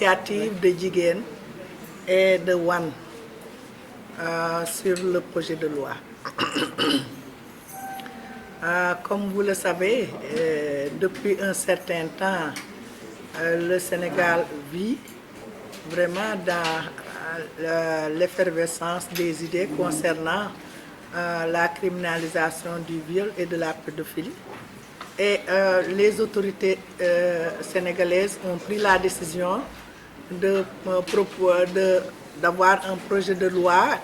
l'initiative de Jigéen et de Wan sur le projet de loi. Comme vous le savez, depuis un certain temps, le Sénégal vit vraiment dans l'effervescence des idées concernant la criminalisation du viol et de la pédophilie. Et les autorités sénégalaises ont pris la décision d'avoir un projet de loi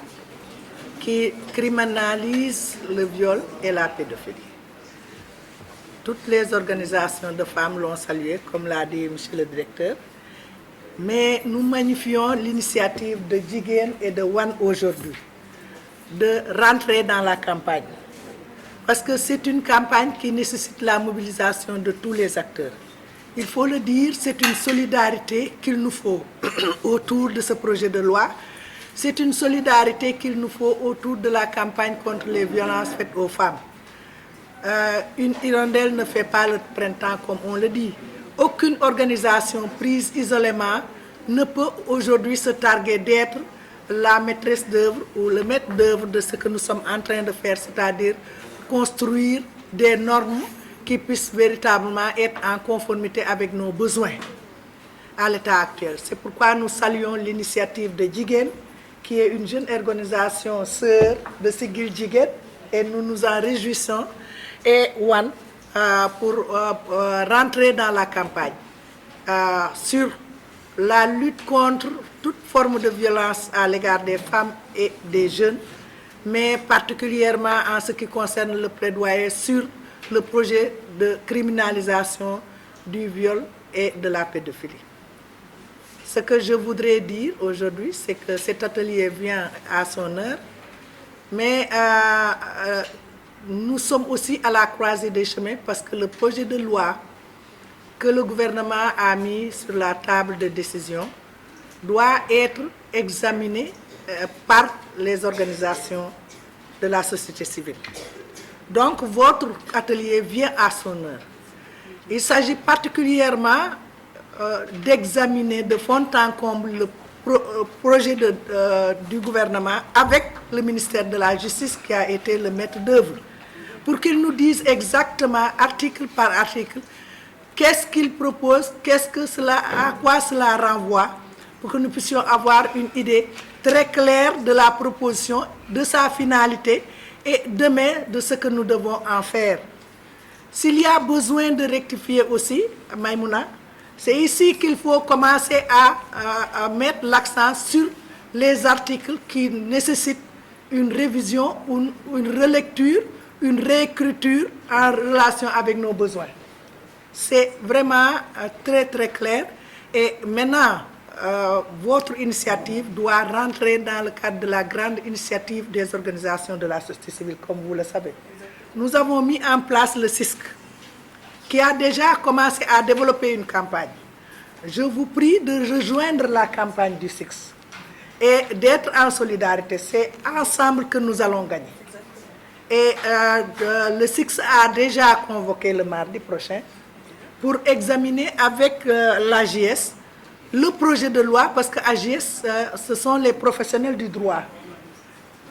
qui criminalise le viol et la pédophilie. Toutes les organisations de femmes l'ont salué, comme l'a dit M. le directeur. Mais nous magnifions l'initiative de Jigéen et de Wan aujourd'hui, de rentrer dans la campagne. Parce que c'est une campagne qui nécessite la mobilisation de tous les acteurs. Il faut le dire, c'est une solidarité qu'il nous faut autour de ce projet de loi. C'est une solidarité qu'il nous faut autour de la campagne contre les violences faites aux femmes. Une hirondelle ne fait pas le printemps, comme on le dit. Aucune organisation prise isolément ne peut aujourd'hui se targuer d'être la maîtresse d'œuvre ou le maître d'œuvre de ce que nous sommes en train de faire, c'est-à-dire construire des normes qui puissent véritablement être en conformité avec nos besoins à l'état actuel. C'est pourquoi nous saluons l'initiative de Jigéen, qui est une jeune organisation sœur de Siggil Jigéen, et nous nous en réjouissons, et Wan pour rentrer dans la campagne sur la lutte contre toute forme de violence à l'égard des femmes et des jeunes, mais particulièrement en ce qui concerne le plaidoyer sur le projet de criminalisation du viol et de la pédophilie. Ce que je voudrais dire aujourd'hui, c'est que cet atelier vient à son heure, mais nous sommes aussi à la croisée des chemins parce que le projet de loi que le gouvernement a mis sur la table de décision doit être examiné par les organisations de la société civile. Donc votre atelier vient à son heure. Il s'agit particulièrement d'examiner de fond en comble le projet du gouvernement avec le ministère de la Justice qui a été le maître d'œuvre, pour qu'ils nous disent exactement, article par article, qu'est-ce qu'ils proposent, à quoi cela renvoie, pour que nous puissions avoir une idée très claire de la proposition, de sa finalité et demain de ce que nous devons en faire. S'il y a besoin de rectifier aussi, Maïmouna, c'est ici qu'il faut commencer à mettre l'accent sur les articles qui nécessitent une révision, une relecture, une réécriture en relation avec nos besoins. C'est vraiment très très clair et maintenant votre initiative doit rentrer dans le cadre de la grande initiative des organisations de la société civile, comme vous le savez. Nous avons mis en place le CISC, qui a déjà commencé à développer une campagne. Je vous prie de rejoindre la campagne du CISC et d'être en solidarité. C'est ensemble que nous allons gagner. Et le CISC a déjà convoqué le mardi prochain pour examiner avec l'AGS le projet de loi, parce que l'AGS, ce sont les professionnels du droit.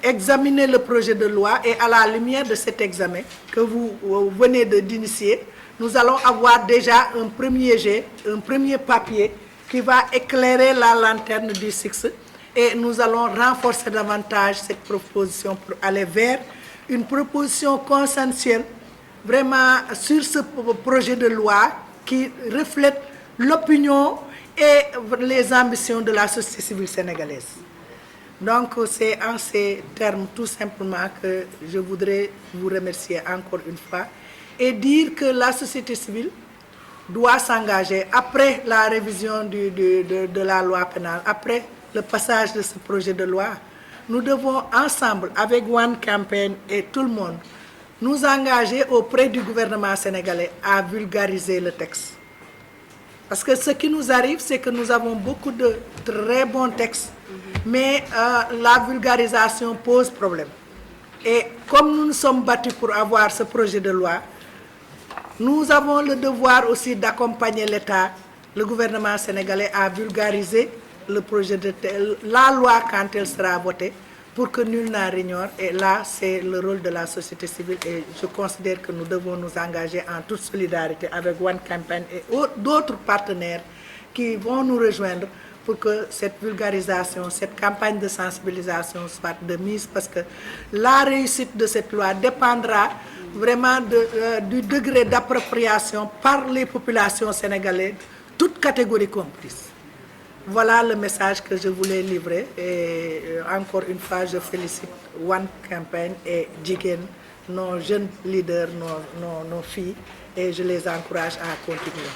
Examiner le projet de loi et à la lumière de cet examen que vous venez d'initier, nous allons avoir déjà un premier jet, un premier papier qui va éclairer la lanterne du CISC et nous allons renforcer davantage cette proposition pour aller vers une proposition consensuelle vraiment sur ce projet de loi qui reflète l'opinion et les ambitions de la société civile sénégalaise. Donc c'est en ces termes tout simplement que je voudrais vous remercier encore une fois et dire que la société civile doit s'engager après la révision de la loi pénale, après le passage de ce projet de loi. Nous devons ensemble, avec One Campaign et tout le monde, nous engager auprès du gouvernement sénégalais à vulgariser le texte. Parce que ce qui nous arrive, c'est que nous avons beaucoup de très bons textes, mais la vulgarisation pose problème. Et comme nous nous sommes battus pour avoir ce projet de loi, nous avons le devoir aussi d'accompagner l'État le gouvernement sénégalais a vulgarisé le projet de la loi quand elle sera votée pour que nul n'en ignore. Et là, c'est le rôle de la société civile et je considère que nous devons nous engager en toute solidarité avec One Campaign et d'autres partenaires qui vont nous rejoindre pour que cette vulgarisation, cette campagne de sensibilisation soit de mise, parce que la réussite de cette loi dépendra vraiment du degré d'appropriation par les populations sénégalaises, toutes catégories comprises. Voilà le message que je voulais livrer et encore une fois, je félicite One Campaign et Jigéen, nos jeunes leaders, nos filles, et je les encourage à continuer.